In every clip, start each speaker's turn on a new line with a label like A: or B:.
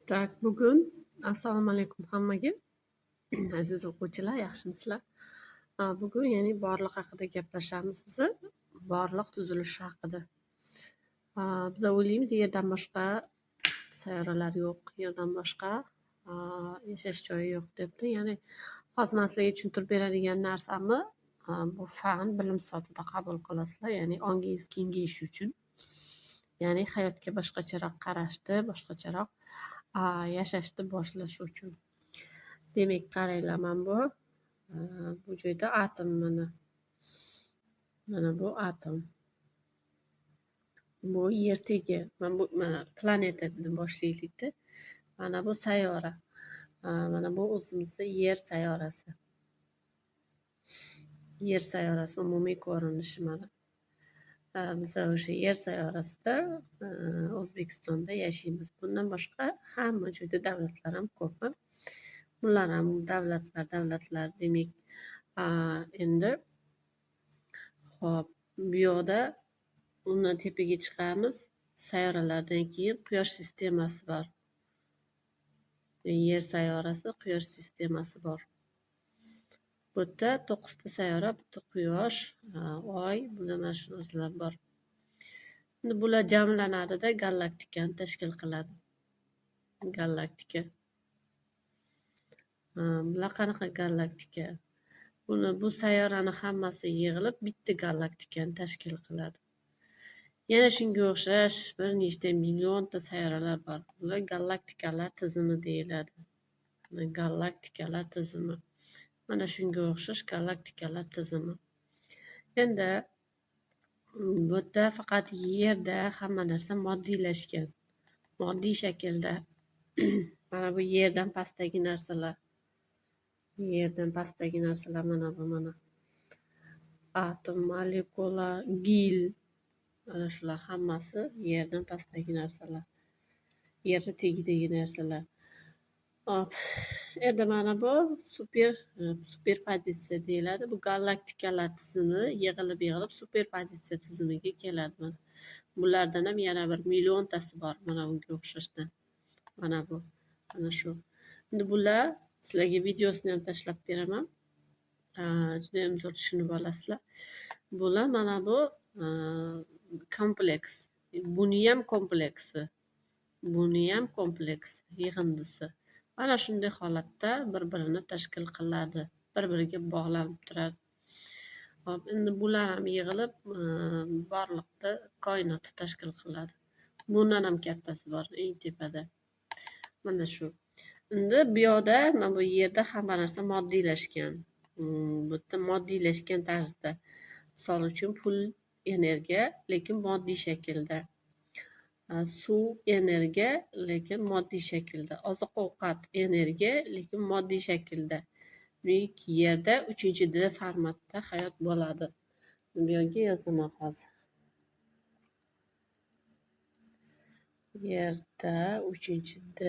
A: Tak, bugun assalomu alaykum hammaga. Aziz o'quvchilar, yaxshimisizlar? Bugun ya'ni borliq haqida gaplashamiz biz. Borliq tuzilishi haqida. Biz o'ylaymiz yerdan boshqa sayyoralar yo'q, yerdan boshqa yashash joyi yo'q debdi. Ya'ni hozir man sizlarga tushuntirib beradigan narsamni bu fan, bilim sifatida qabul qilasizlar. Ya'ni ongingiz kengayishi uchun. Ya'ni hayotga boshqacharoq qarashni, boshqacharoq yashashni boshlash uchun. Demak, qaranglar, mana bu joyda atom mana bu atom. Bu yer tegi. Mana planetadan boshlaylikda. Mana bu sayyora. Mana bu o'zimizda yer sayyorasi. Yer sayyorasi umumiy ko'rinishi mana. Biz o'sha yer sayyorasida O'zbekistonda yashaymiz. Bundan boshqa hamma joyda davlatlar ham ko'p. Bular ham davlatlar demak, endi hop, bu yoqda undan tepaga chiqamiz. Sayyoralardan keyin Quyosh sistemasi bor. Yer sayyorasi, Quyosh sistemasi bor. Bu yerda 9 ta sayyora, bitta Quyosh, Oy, bular mana shu narsalar bor. Endi bular jamlanadida galaktikani tashkil qiladi. Galaktika. Bular qanaqa galaktika? Bu sayyorani hammasi yig'ilib bitta galaktikani tashkil qiladi. Yana shunga o'xshash bir nechta millionta sayyoralar bor. Bular galaktikalar tizimi deyiladi. Galaktikalar tizimi. Mana shunga o'xshash galaktikalar tizimi. Endi bu yerda faqat yerda hamma narsa moddiylashgan. Moddiy shaklda. Mana bu yerdan pastdagi narsalar. Yerdan pastdagi narsalar mana bu mana. Atom, molekula, gil. Mana shular hammasi yerdan pastdagi narsalar. Yerda tagidagi narsalar. Hop. Endi mana bu superpozitsiya deyiladi. Bu galaktikalar tizimi yig'ilib superpozitsiya tizimiga keladi. Bulardan ham yana bir milliontasi bor. Mana bunga o'xshashdan. Mana bu. Mana shu. Endi bular sizlarga videosini ham tashlab beraman. Juda ham zo'r tushunib olasizlar. Bular mana bu kompleks. Buniyam kompleksi. Buniyam kompleks yig'indisi. Mana shunday holatda bir-birini tashkil qiladi. Bir-biriga bog'lanib turadi. Hop, endi bular ham yig'ilib borliqda koinotni tashkil qiladi. Bundan ham kattasi bor, eng tepada. Mana shu. Endi bu yoqda, mana bu yerda hamma narsa moddiylashgan. Bu yerda moddiylashgan tarzda. Misol uchun pul, energiya, lekin moddiy shaklda. Suv, energiya, lekin moddiy shaklda. Oziq-ovqat, energiya, lekin moddiy shaklda. Yerda 3D formatda hayot bo'ladi. Bu yerga yozaman hozir. Yerda 3D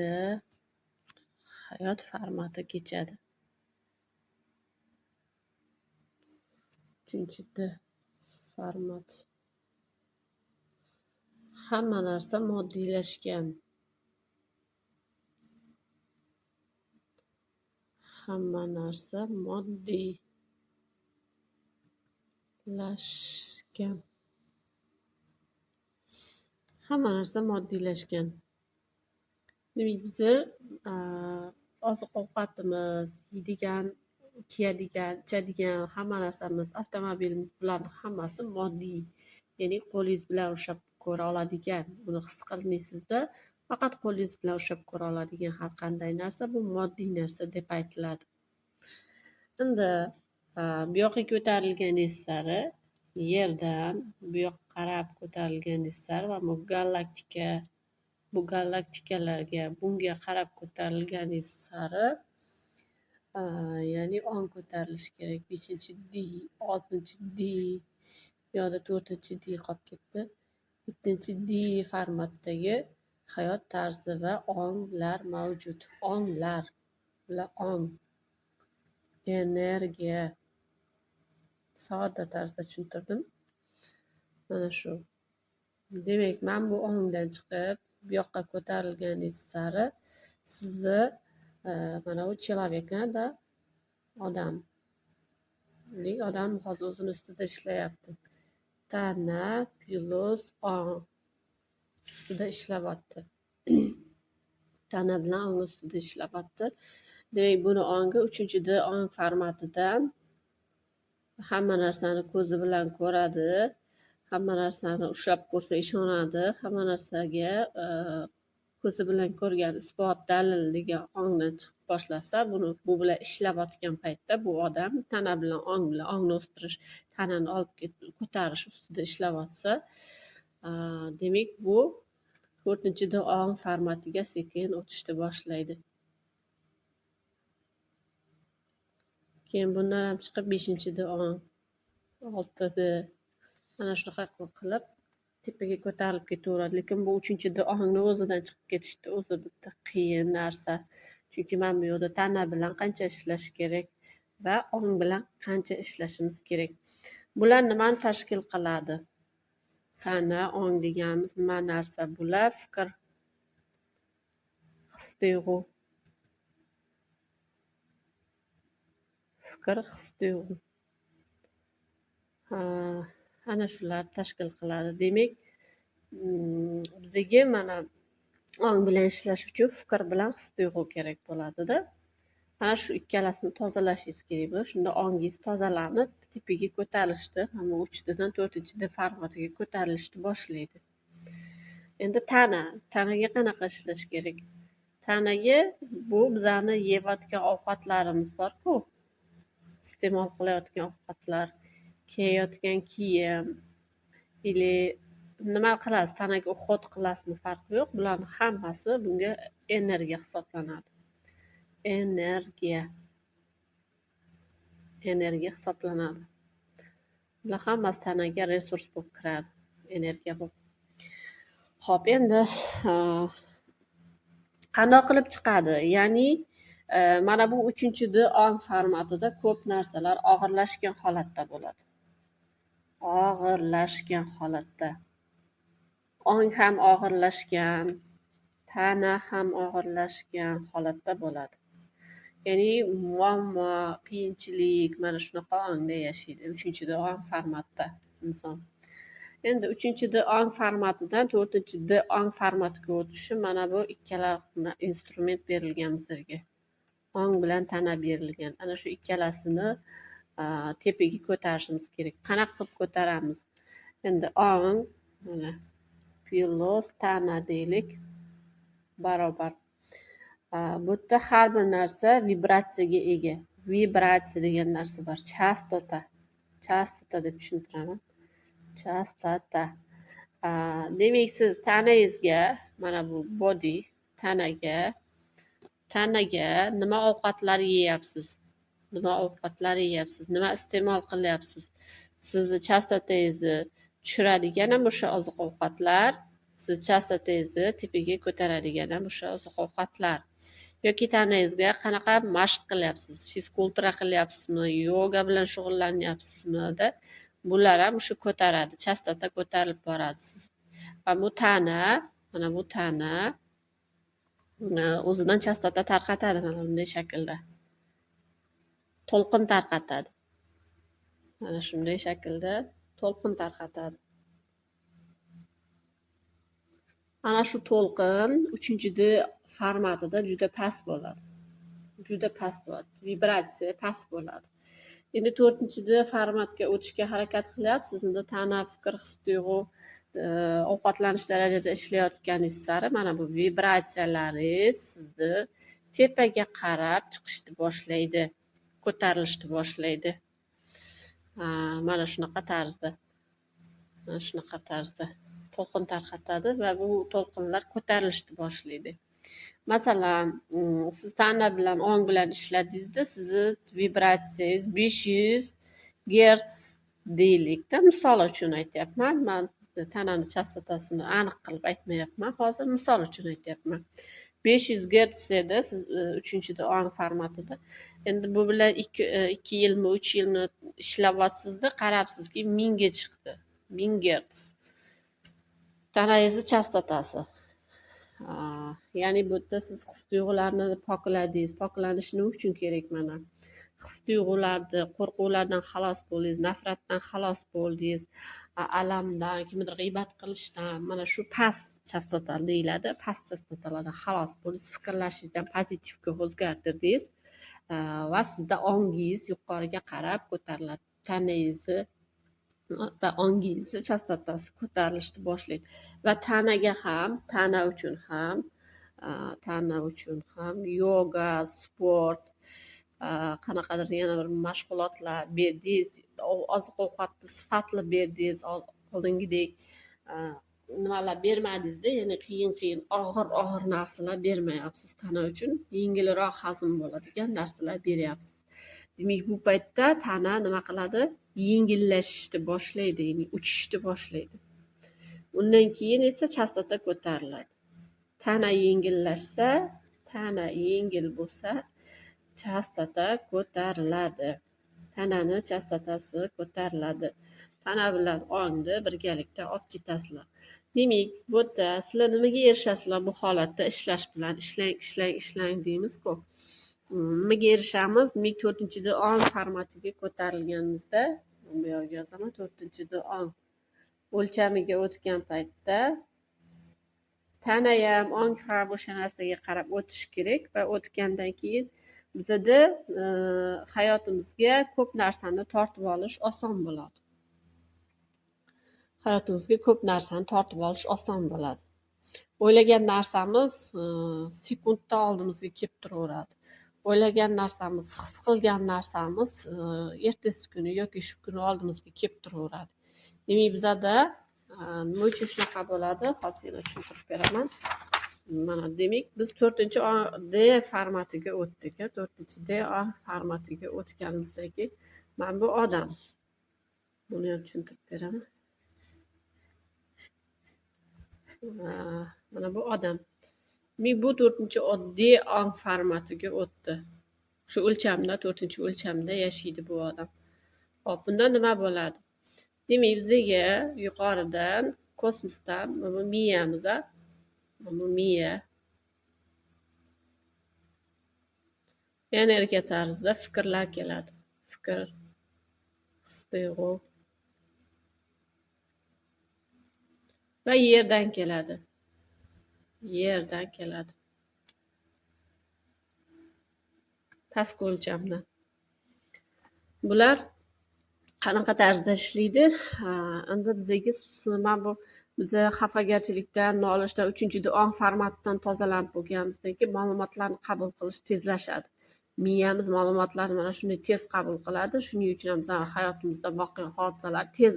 A: hayot formati kechadi. 3D format. Hamma narsa moddiylashgan. Hamma narsa moddiylashgan. Hamma narsa moddiylashgan. Demak, biz oziq-ovqatimiz, yeydigan, kiyadigan, ichadigan hamma narsamiz, avtomobilimiz, bularning hammasi moddiy. Ya'ni qo'lingiz bilan ushlab ko'ra oladigan, buni his qilmaysizda, faqat qo'lingiz bilan ushlab ko'ra oladigan har qanday narsa bu moddiy narsa deb aytiladi. Endi bu yoqqa ko'tarilganingiz sari yerdan bu yoqqa qarab ko'tarilganingiz sari va bu galaktikalarga bunga qarab ko'tarilganingiz sari ya'ni ong ko'tarilishi kerak. 5-D, 6-D, bu yoqda 4-D qolib ketdi. 7-D formatdagi hayot tarzi va onglar mavjud. Onglar, bular ong, energiya. Sodda tarzda tushuntirdim. Mana shu. Demak, men bu ongdan chiqib bu yoqqa ko'tarilganingiz sari sizni mana bu человекda odam hozir o'zini ustida ishlayapti. Tana plus ong ustida ishlayapti. Tana bilan ong ustida ishlayapti. Demak, buni ongi 3D ong formatidan hamma narsani ko'zi bilan ko'radi, hamma narsani ushlab ko'rsa ishonadi, hamma narsaga ko'zi bilan ko'rgan isbot dalil degan ongdan chiqib boshlasa, bu bilan ishlayotgan paytda bu odam tana bilan ongni o'stirish, tanani olib ko'tarish ustida ishlayotsa, demak bu 4D ong formatiga sekin o'tishni boshlaydi. Keyin bundan ham chiqib 5D ong, 6D mana shunaqa qilib tepaga ko'tarilib ketaveradi. Lekin bu 3D ongni o'zidan chiqib ketishni o'zi bitta qiyin narsa. Chunki mana bu yerda tana bilan qancha ishlash kerak va ong bilan qancha ishlashimiz kerak. Bular nimani tashkil qiladi? Tana, ong deganimiz nima narsa? Bular fikr, his-tuyg'u. Fikr, his-tuyg'u. Ana shular tashkil qiladi. Demak, bizga mana ong bilan ishlash uchun fikr bilan his-tuyg'u kerak bo'ladida. Mana shu ikkalasini tozalashingiz kerak bo'ladi. Shunda ongingiz tozalanib, tepaga ko'tarilishdi, mana 3D'dan 4D formatiga ko'tarilishni boshlaydi. Endi tanaga qanaqa ishlash kerak? Tanaga bu bizani yeyotgan ovqatlarimiz bor-ku, iste'mol qilayotgan ovqatlar, kiyayotgan kiyim, или nima qilasiz, tanaga uhod qilasizmi, farqi yo'q. Bularning hammasi bunga energiya hisoblanadi. Energiya hisoblanadi. Bular hammasi tanaga resurs bo'lib kiradi, energiya bo'lib. Xo'p, endi qandoq qilib chiqadi? Ya'ni mana bu 3D ong formatida ko'p narsalar og'irlashgan holatda bo'ladi. Og'irlashgan holatda. Ong ham og'irlashgan, tana ham og'irlashgan holatda bo'ladi. Ya'ni muammo, qiyinchilik mana shunaqa ongda yashaydi. 3D ong formatda inson. Endi 3D ong formatidan 4D ong formatiga o'tishi mana bu ikkala instrument berilgan bizlarga. Ong bilan tana berilgan. Ana shu ikkalasini tepaga ko'tarishimiz kerak. Qanaqa qilib ko'taramiz? Endi ong mana plus tana deylik barobar. Bu yerda har bir narsa vibratsiyaga ega. Vibratsiya degan narsa bor. Chastota. Chastota deb tushuntiraman. Chastota. Demak, siz tanangizga mana bu body tanaga nima ovqatlar yeyapsiz? Nima iste'mol qilyapsiz? Sizni chastotangizni tushiradigan ham o'sha oziq-ovqatlar, siz chastotangizni tepaga ko'taradigan ham o'sha oziq-ovqatlar. Yoki tanangizga qanaqa mashq qilyapsiz? Fizkultura qilyapsizmi? Yoga bilan shug'ullanyapsizmi? Bular ham o'sha ko'taradi, chastota ko'tarilib boradi. Va bu tana, mana bu tana o'zidan chastota tarqatadi mana bunday shaklda. To'lqin tarqatadi. Mana shunday shaklda to'lqin tarqatadi. Ana shu to'lqin 3D formatida juda past bo'ladi. Vibratsiya past bo'ladi. Endi 4D formatga o'tishga harakat qilyapsiz. Endi tana, fikr, his-tuyg'u ovqatlanish darajada ishlayotganingiz sari mana bu vibratsiyalaringiz sizni tepaga qarab chiqishni boshlaydi, ko'tarilishni boshlaydi. Mana shunaqa tarzda to'lqin tarqatadi va bu to'lqinlar ko'tarilishni boshlaydi. Masalan, siz tana bilan ong bilan ishladingizda, sizni vibratsiyangiz 500 Hz deylikda, misol uchun aytyapman. Men tanani chastotasini aniq qilib aytmayapman, hozir misol uchun aytyapman. 500 Hz edi siz 3D ong formatida. Endi bu bilan 2 yilmi, 3 yilmi ishlayapsizda, qarabsizki 1000 ga chiqdi. 1000 Hz. Tanangizni chastotasi. Ya'ni bu yerda siz his-tuyg'ularni pokladingiz. Poklanish nima uchun kerak mana? His-tuyg'ularni, qo'rquvlardan xalos bo'ldingiz, nafratdan xalos bo'ldingiz, alamdan, kimnidir g'iybat qilishdan, mana shu past chastotalar deyiladi. Past chastotalardan xalos bo'ldingiz, fikrlashingizni pozitivga o'zgartirdingiz va sizda ongingiz yuqoriga qarab ko'tariladi. Tanangizni va ongingizni chastotasi ko'tarilishni boshlaydi va tana uchun ham yoga, sport, qanaqadir yana bir mashg'ulotlar berdingiz, oziq ovqatni sifatli berdingiz, oldingidek nimalar bermadingizda, ya'ni qiyin og'ir narsalar bermayapsiz, tana uchun yengilroq hazm bo'ladigan narsalar beryapsiz. Demak, bu paytda tana nima qiladi? Yengillashishni boshlaydi, ya'ni uchishni boshlaydi. Undan keyin esa chastota ko'tariladi. Tana yengillashsa, tana yengil bo'lsa, chastota ko'tariladi. Tanani chastotasi ko'tariladi. Tana bilan ongni birgalikda olib ketasizlar. Demak, bu yerda sizlar nimaga erishasizlar bu holatda ishlash bilan? Ishlang deymiz-ku. Nimaga erishamiz? Demak, 4-chi ong formatiga ko'tarilganimizda, bu yerga yozaman, 4-chi ong o'lchamiga o'tgan paytda tana ham, ong ham o'sha narsaga qarab o'tishi kerak va o'tgandan keyin bizada hayotimizga ko'p narsani tortib olish oson bo'ladi. O'ylagan narsamiz sekundda oldimizga kelib turaveradi. O'ylagan narsamiz, his qilgan narsamiz ertasi kuni yoki shu kuni oldimizga kelib turaveradi. Demak, bizada nima uchun shunaqa bo'ladi? Hozir yana tushuntirib beraman. Mana demak, biz 4-chi D formatiga o'tdik. 4-chi D formatiga o'tganimizdagi mana bu odam. Buni ham tushuntirib beraman. Mana bu odam. Demak, bu 4-chi oddiy ong formatiga o'tdi. Shu o'lchamda, 4-chi o'lchamda yashaydi bu odam. Hop, bunda nima bo'ladi? Demak, bizga yuqoridan kosmosdan bu miyamiz, bu miya energiya tarzida fikrlar keladi. Fikr, his-tuyg'u va yerdan keladi. Pastki o'lchamda. Bular qanaqa tarzda ishlaydi? Endi bizga mana bu biza xafagarchilikdan, nolishdan 3-chi ong formatidan tozalanib bo'lganimizdan keyin ma'lumotlarni qabul qilish tezlashadi. Miyamiz ma'lumotlarni mana shunday tez qabul qiladi. Shuning uchun ham bizning hayotimizda voqea hodisalar tez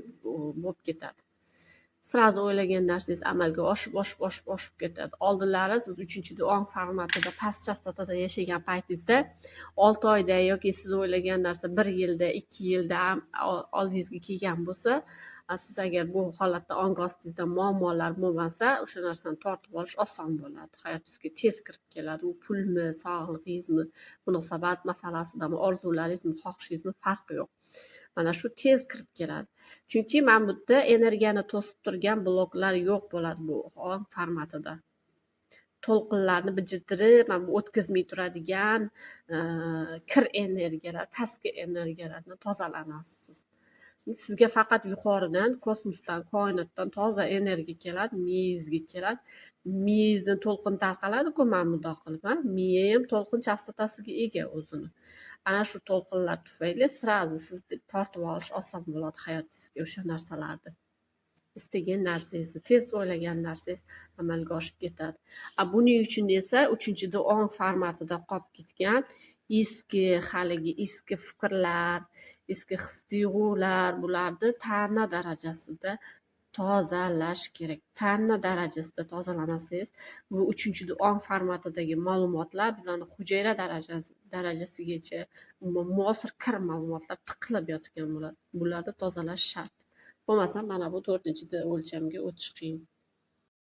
A: bo'lib ketadi. Sirazi o'ylagan narsangiz amalga oshib ketadi. Oldinlari siz 3-chi ong formatida past chastotada yashagan paytingizda 6 oyda yoki siz o'ylagan narsa 1 yilda, 2 yilda oldingizga kelgan bo'lsa, siz agar bu holatda ong ostingizda muammolar bo'lmasa, o'sha narsani tortib olish oson bo'ladi. Hayotingizga tez kirib keladi. U pulmi, sog'lig'ingizmi, munosabat masalasidami, orzularingizmi, xohishingizni farqi yo'q. Mana shu tez kirib keladi. Chunki mana bu yerda energiyani to'sib turgan bloklar yo'q bo'ladi bu ong formatida. To'lqinlarni bijirtirib, mana bu o'tkazmay turadigan kir energiyalar, pastki energiyalarni tozalanasiz. Sizga faqat yuqoridan, kosmosdan, koinotdan toza energiya keladi, miyangizga keladi. Miyangizdan to'lqin tarqaladi-ku mana bundoq qilib, miya ham to'lqin chastotasiga ega o'zini. Ana shu to'lqinlar tufayli sirazi sizni tortib olish oson bo'ladi hayotingizga o'sha narsalarni. Istagan narsangizni, tez o'ylagan narsangiz amalga oshib ketadi. Buning uchun esa 3-chi ong formatida qolib ketgan haligi eski fikrlar, eski his-tuyg'ular, bularni tana darajasida tozalash kerak. Tana darajasida tozalamasangiz, bu 3-chi ong formatidagi ma'lumotlar bizani hujayra darajasigacha muasir kir ma'lumotlar tiqilib yotgan bo'ladi. Bularni tozalash shart. Bo'lmasa mana bu 4-chi o'lchamga o'tish qiyin.